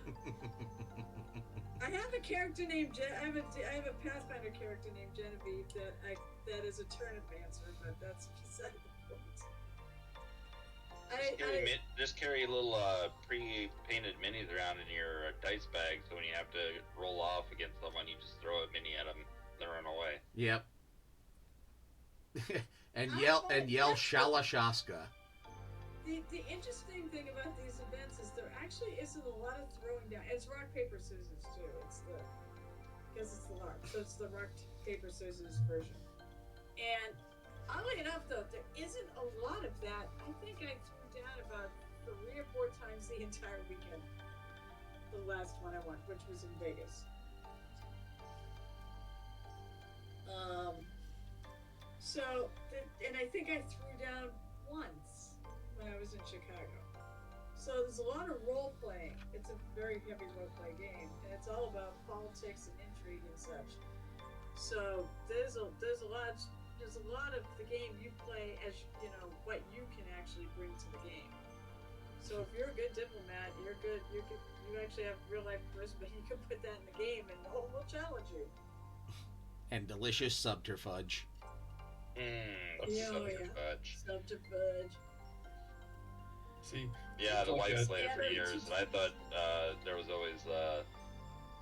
I have a character named I have a Pathfinder character named Genevieve that is a turnipancer, but that's beside the point. Just carry a little pre-painted minis around in your dice bag, so when you have to roll off against someone, you just throw a mini at them, they run away. Yep. and yell Shalashaska. The interesting thing about these events is there actually isn't a lot of throwing down. It's rock paper scissors too. Because it's the LARP, so it's the rock paper scissors version. And oddly enough, though, there isn't a lot of that. I think I threw down about 3 or 4 times the entire weekend. The last one I went, which was in Vegas. And I think I threw down once when I was in Chicago. So there's a lot of role playing. It's a very heavy role play game, and it's all about politics and intrigue and such. So there's a lot of the game you play as what you can actually bring to the game. So if you're a good diplomat, you're good. You actually have real life charisma. You can put that in the game, and no one will challenge you. And delicious subterfuge. Subterfuge. Subterfuge. See? Yeah, the wife played it for Yeah, years, and I thought there was always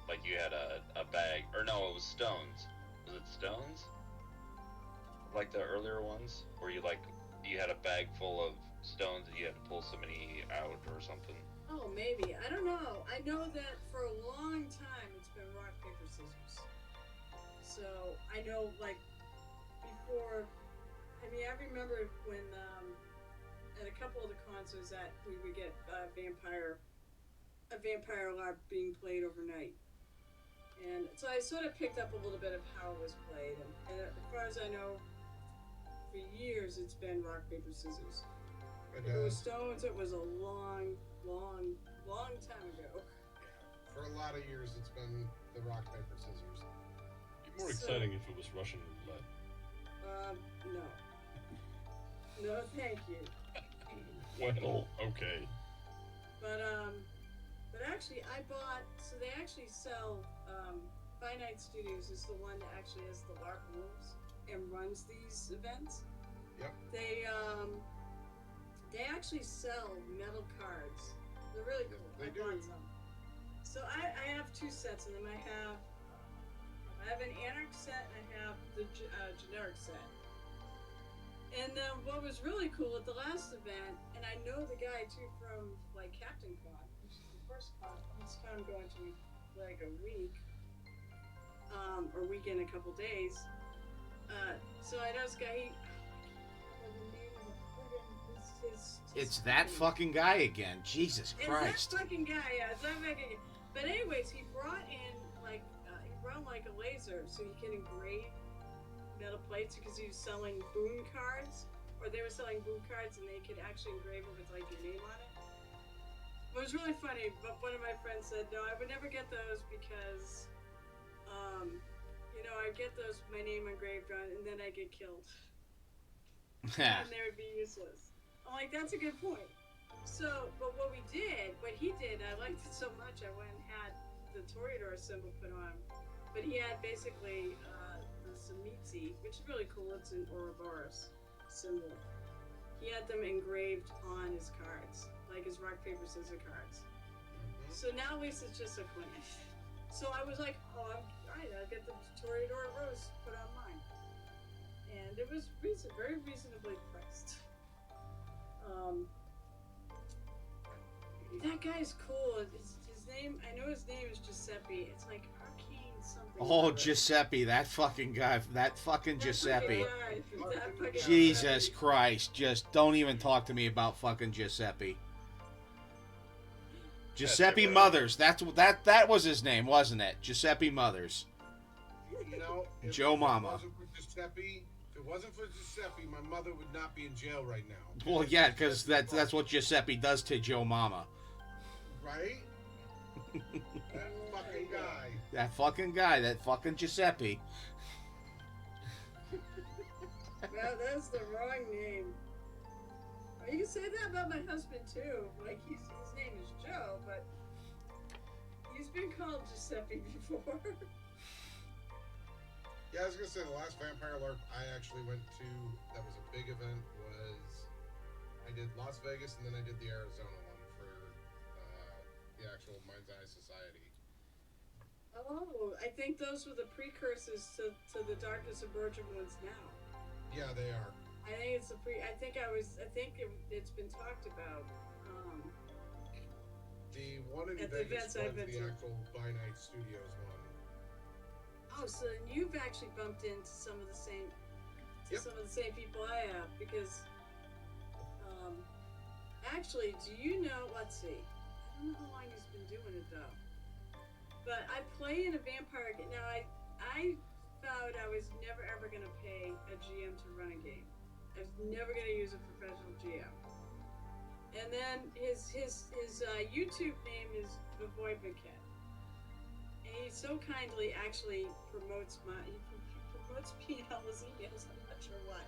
like you had a bag, or no, it was stones. Was it stones? Like the earlier ones, where you had a bag full of stones and you had to pull so many out or something. Oh, maybe. I don't know. I know that for a long time it's been rock, paper, scissors. So I know, before. I remember when at a couple of the concerts that we would get a vampire LARP being played overnight. And so I sort of picked up a little bit of how it was played. And as far as I know, for years it's been rock, paper, scissors. If it was stones, it was a long time ago. For a lot of years, it's been the rock, paper, scissors. It'd be more exciting if it was Russian roulette. No. No, thank you. Well, okay. But actually, so they actually sell, Fortnight Studios is the one that actually has the LARP rooms and runs these events. Yep. They actually sell metal cards. They're really cool. They I do. bought some. So I have 2 sets of them. I have an Anarch set and I have the generic set. And what was really cool at the last event, and I know the guy too from Captain Con, which is the first con. This con I'm going to a week, or weekend, a couple days. So I know this guy. It's that fucking guy again. Jesus Christ. It's that fucking guy. Yeah, it's that fucking guy. But anyways, he brought in a laser so he can engrave metal plates because he was selling boon cards, or they were selling boon cards and they could actually engrave it with your name on it. It was really funny, but one of my friends said, no, I would never get those because, I get those, my name engraved on, and then I get killed. And they would be useless. I'm like, that's a good point. So, but what he did, I liked it so much, I went and had the Toreador symbol put on. But he had basically, the Samitsi, which is really cool, it's an Ouroboros symbol. He had them engraved on his cards, like his rock, paper, scissors cards. So now at least it's just a coin. So I was like, oh, I'm right, I'll get the Toreador Rose put on mine. And it was very reasonably priced. That guy's cool. His name, I know his name is Giuseppe. It's like Arcane something. Oh, about it. Giuseppe, that fucking guy, that fucking That Giuseppe. fucking guy, that fucking Jesus Giuseppe. Christ, just don't even talk to me about fucking Giuseppe. Giuseppe right. Mothers, that was his name, wasn't it? Giuseppe Mothers. You know, Joe Mama. If it wasn't for Giuseppe, my mother would not be in jail right now. Well, yeah, because that's what Giuseppe does to Joe Mama. Right? That fucking guy. That fucking guy, that fucking Giuseppe. Well, that's the wrong name. Well, you can say that about my husband too. Like his name is Joe, but he's been called Giuseppe before. Yeah, I was gonna say the last Vampire LARP I actually went to that was a big event was I did Las Vegas and then I did the Arizona one for the actual Mind's Eye Society. Oh, I think those were the precursors to the Darkness Emergent ones now. Yeah, they are. I think it's I think it's been talked about. The one in At the Vegas events I've was been the to. actual By Night Studios one. Oh, so then you've actually bumped into some of the same Yep. some of the same people I have because actually, do you know? Let's see. I don't know how long he's been doing it though. But I play in a vampire game. Now I vowed I was never ever gonna pay a GM to run a game. I was never gonna use a professional GM. And then his YouTube name is The Void Cat. And he so kindly actually promotes he promotes me in all his emails. I'm not sure why,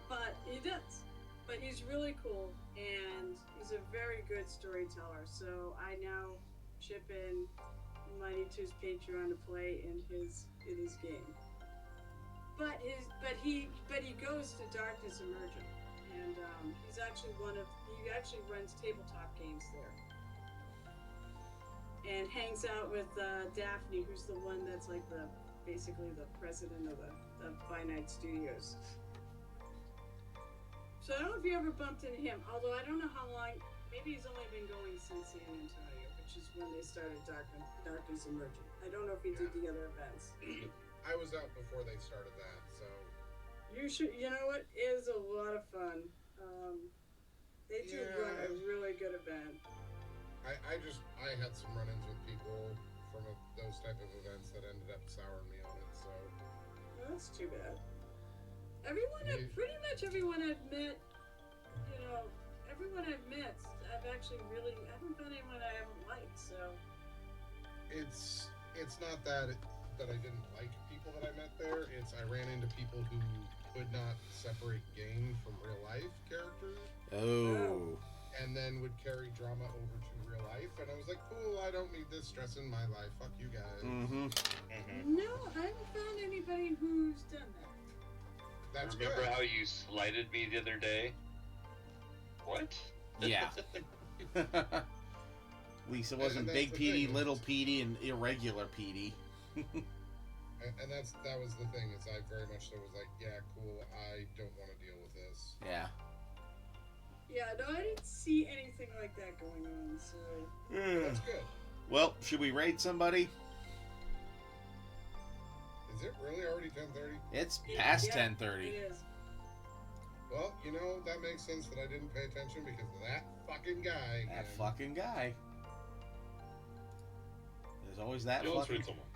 but he does. But he's really cool and he's a very good storyteller. So I now chip in money to his Patreon to play in his game. But he goes to Darkness Emergent, and he's actually he actually runs tabletop games there, and hangs out with Daphne, who's the one that's like basically the president of the Finite Studios. So I don't know if you ever bumped into him, although I don't know how long. Maybe he's only been going since San Antonio, which is when they started Darkness Emergent. I don't know if he did the other events. I was out before they started that, so You should. You know what? It is a lot of fun. They do run a really good event. I had some run-ins with people from those type of events that ended up souring me on it. So Well, that's too bad. Pretty much everyone I've met, I've actually I haven't found anyone I haven't liked. So it's not that I didn't like people that I met there. It's I ran into people who could not separate game from real life characters. Oh. And then would carry drama over to real life, and I was like, cool, I don't need this stress in my life. Fuck you guys. Mm-hmm. no, I haven't found anybody who's done that. That's Remember good. how you slighted me the other day? What? Yeah. Lisa wasn't that's Big the Petey, thing. Little Petey, and Irregular Petey. And that was the thing. Is I very much so was like, yeah, cool. I don't want to deal with this. Yeah. Yeah, no, I didn't see anything like that going on. So That's good. Well, should we raid somebody? Is it really already 10:30? It's past Yeah, 10:30. it is. Well, that makes sense that I didn't pay attention because of that fucking guy. That again. fucking guy. There's always that Yeah, let's fucking... raid someone.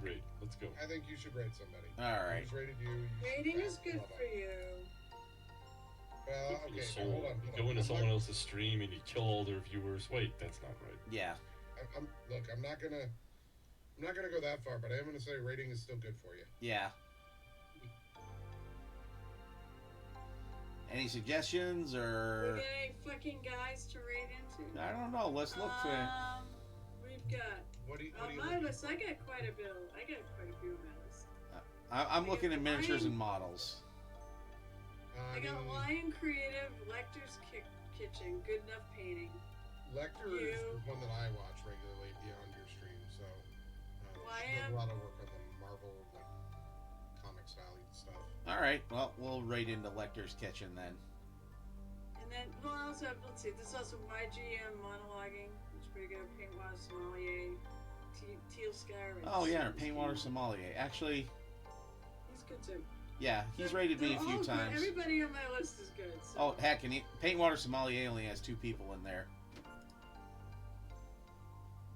Raid. Let's go. I think you should rate somebody. All right. Who's rated you? Rating is good for you. Well, For the okay, soul. hold on. You go into someone else's stream and you kill all their viewers. Wait, that's not right. Yeah. Look, I'm not gonna go that far, but I am gonna say rating is still good for you. Yeah. Any suggestions We or... got any fucking guys to raid into? I don't know. Let's look for... We've got What do you my looking list. I got quite a few on my list. I'm looking at miniatures Lion- and models. I got Lion Creative, Lecter's Kitchen, Good Enough Painting. Lecter is You- the one that I watch regularly beyond your stream, so she Lion- does a lot of work on the Marvel comic style stuff. All right. Well, we'll raid into Lecter's Kitchen then. And then, well, I also have, let's see, this is also my GM monologuing, which is pretty good. Paintwash, Sommelier, Teal Skyrim. Oh yeah, or Paintwater Sommelier. Actually, He's good too. yeah, he's rated me a few They're all good. times. Everybody on my list is good. So. Oh heck, and Paintwater Sommelier only has 2 people in there.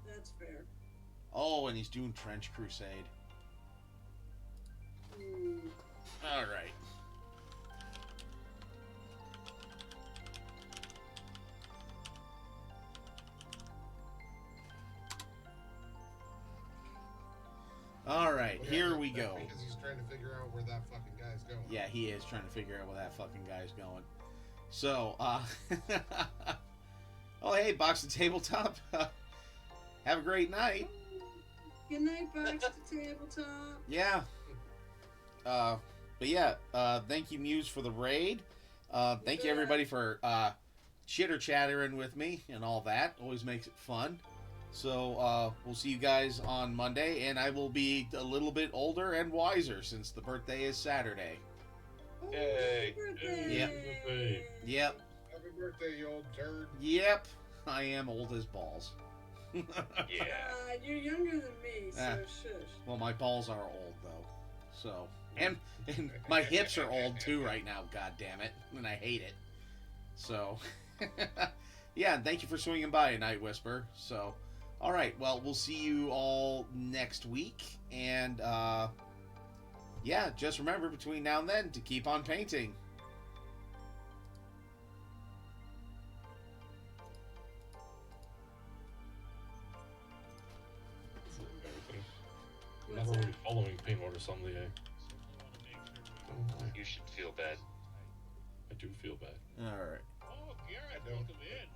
That's fair. Oh, and he's doing Trench Crusade. Ooh. All right. All right, Well, here yeah, we that's go. Because he's trying to figure out where that fucking guy's going. Yeah, he is trying to figure out where that fucking guy's going. So, oh hey, Box and Tabletop. Have a great night. Good night, Box to Tabletop. Yeah. But yeah, thank you, Muse, for the raid. Thank you, everybody, for chitter chattering with me and all that. Always makes it fun. So we'll see you guys on Monday, and I will be a little bit older and wiser since the birthday is Saturday. Oh, Yay. happy birthday. Yep. Yep. Happy birthday, you old turd. Yep. I am old as balls. Yeah. You're younger than me, so Ah. shush. Well, my balls are old though. So and my hips are old too right now. God damn it, and I hate it. So yeah, and thank you for swinging by, Night Whisper. So. All right, well, we'll see you all next week. And, yeah, just remember between now and then to keep on painting. It's embarrassing. I'm What's not that? already following Paintwater Sommelier. You should feel bad. I do feel bad. All right. Oh, Garrett, I don't. welcome in.